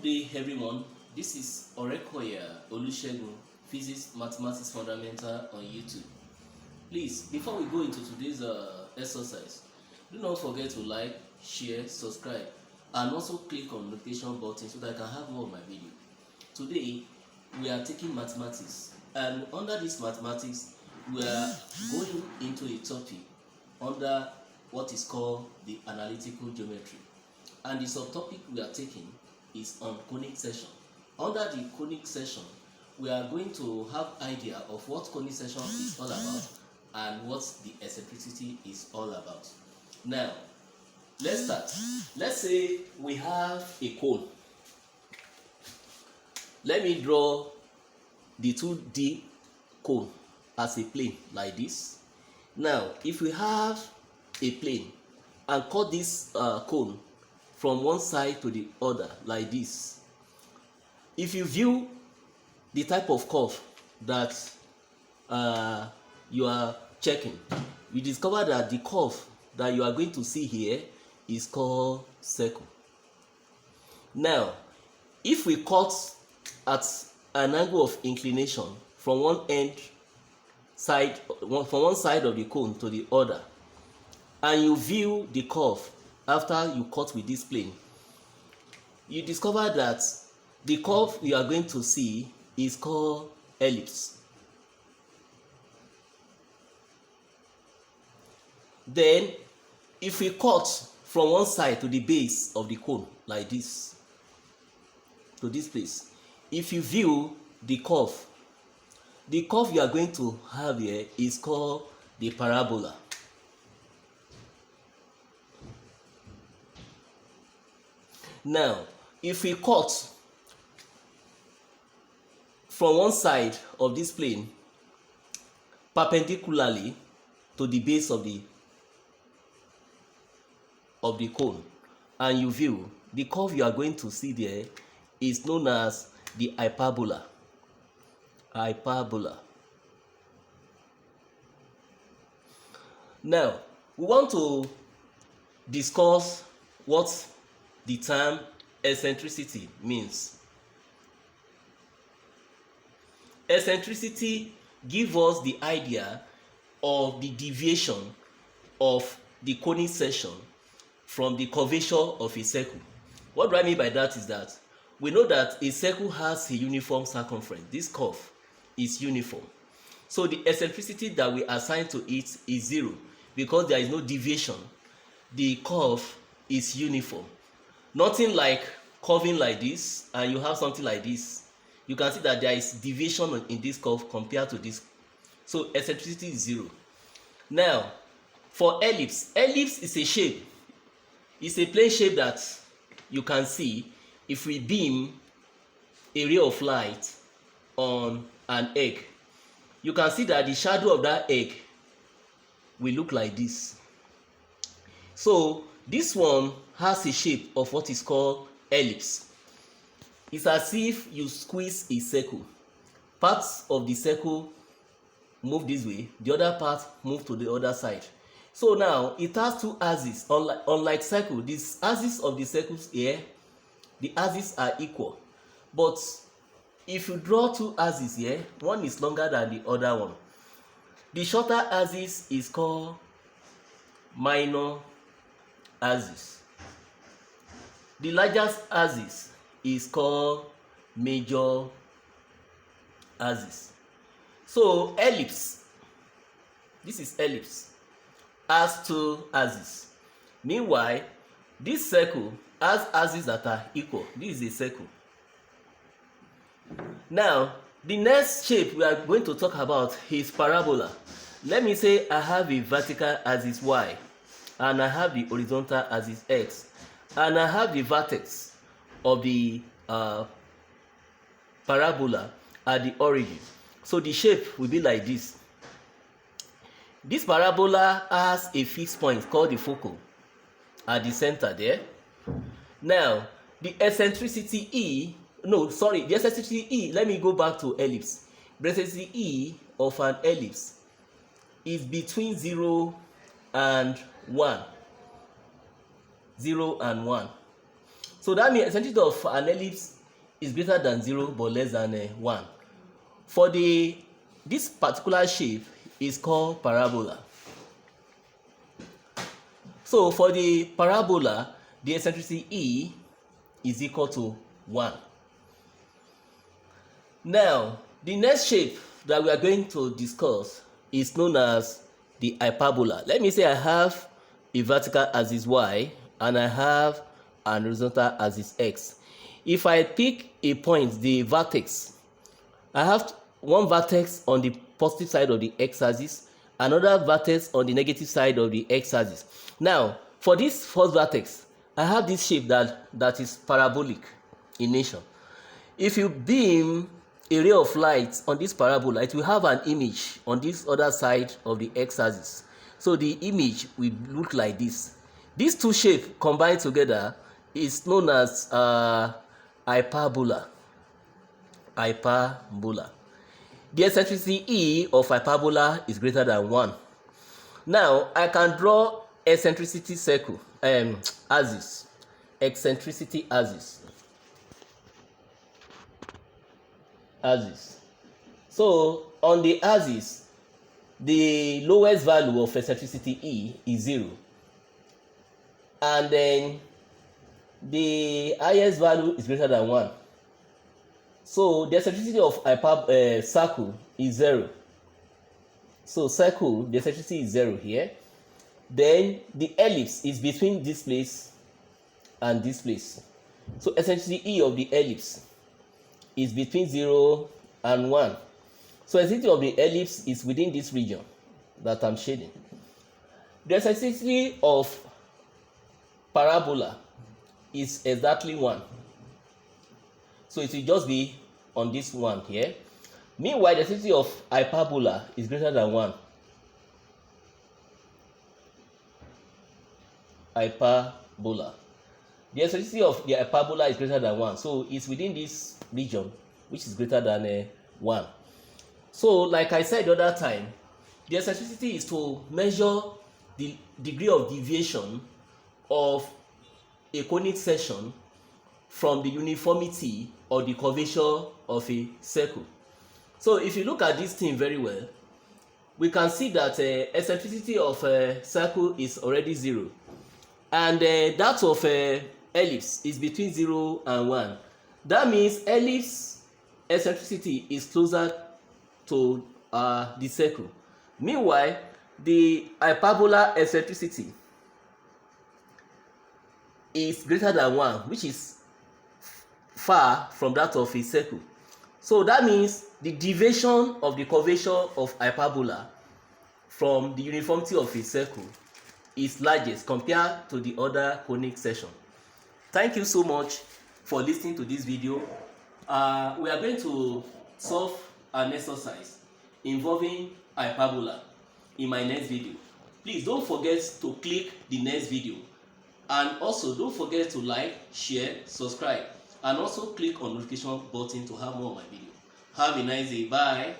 Good day, everyone. This is Orekoya Olusegun, Physics Mathematics Fundamental on YouTube. Please, before we go into today's exercise, do not forget to like, share, subscribe, and also click on the notification button so that I can have more of my video. Today, we are taking mathematics, and under this mathematics, we are going into a topic under what is called the analytical geometry, and the subtopic we are taking is on conic section. Under the conic section, we are going to have idea of what conic section is all about and what the eccentricity is all about. Now, let's start. Let's say we have a cone. Let me draw the 2D cone as a plane like this. Now, if we have a plane and cut this cone from one side to the other like this, if you view the type of curve that you are checking, you discover that the curve that you are going to see here is called circle. Now, if we cut at an angle of inclination from one side of the cone to the other, and you view the curve after you cut with this plane, you discover that the curve you are going to see is called ellipse. Then, if we cut from one side to the base of the cone like this, to this place, if you view the curve you are going to have here is called the parabola. Now, if we cut from one side of this plane perpendicularly to the base of the cone, and you view the curve you are going to see there is known as the hyperbola. Now, we want to discuss what the term eccentricity means. Eccentricity gives us the idea of the deviation of the conic section from the curvature of a circle. What do I mean by that is that we know that a circle has a uniform circumference. This curve is uniform. So the eccentricity that we assign to it is 0 because there is no deviation. The curve is uniform. Nothing like curving like this and you have something like this. You can see that there is deviation in this curve compared to this. So eccentricity is 0. Now, for ellipse is a shape. It's a plane shape that you can see if we beam a ray of light on an egg. You can see that the shadow of that egg will look like this. So this one has a shape of what is called ellipse. It's as if you squeeze a circle. Parts of the circle move this way, the other part move to the other side. So now it has two axes. Unlike circle, these axes of the circles here, the axes are equal. But if you draw two axes here, one is longer than the other one. The shorter axis is called minor axis. The largest axis is called major axis. So ellipse, this is ellipse, has two axes. Meanwhile, this circle has axes that are equal. This is a circle. Now, the next shape we are going to talk about is parabola. Let me say I have a vertical axis y, and I have the horizontal axis x, and I have the vertex of the parabola at the origin. So the shape will be like this. This parabola has a fixed point called the focal at the center there. Now, the eccentricity let me go back to ellipse. The eccentricity E of an ellipse is between 0 and 1. 0 and 1. So So that means eccentricity of an ellipse is greater than 0 but less than 1. For this particular shape is called parabola. So for the parabola, the eccentricity E is equal to 1. Now, the next shape that we are going to discuss is known as the hyperbola. Let me say I have a vertical axis y and I have an horizontal axis x. If I pick a point, the vertex, I have one vertex on the positive side of the x-axis, another vertex on the negative side of the x-axis. Now, for this first vertex, I have this shape that is parabolic in nature. If you beam a ray of light on this parabola, it will have an image on this other side of the x-axis. So the image will look like this. These two shapes combined together is known as hyperbola. Hyperbola. The eccentricity E of hyperbola is greater than 1. Now I can draw eccentricity circle, axis, eccentricity axis. So on the axis, the lowest value of eccentricity E is 0, and then the highest value is greater than 1. So the eccentricity of circle is 0. So circle, the eccentricity is 0 here. Then the ellipse is between this place and this place. So eccentricity E of the ellipse is between 0 and 1. So eccentricity of the ellipse is within this region that I'm shading. The eccentricity of parabola is exactly 1. So it will just be on this one here. Meanwhile, the eccentricity of hyperbola is greater than 1. Hyperbola. The eccentricity of the hyperbola is greater than 1. So it's within this region, which is greater than 1. So like I said the other time, the eccentricity is to measure the degree of deviation of a conic section from the uniformity or the curvature of a circle. So if you look at this thing very well, we can see that eccentricity of a circle is already 0, and that of ellipse is between 0 and 1. That means ellipse eccentricity is closer to the circle. Meanwhile, the hyperbola eccentricity is greater than 1, which is far from that of a circle. So that means the deviation of the curvature of hyperbola from the uniformity of a circle is largest compared to the other conic section. Thank you so much for listening to this video. We are going to solve an exercise involving hyperbola in my next video. Please don't forget to click the next video, and also don't forget to like, share, subscribe, and also click on notification button to have more of my video. Have a nice day. Bye.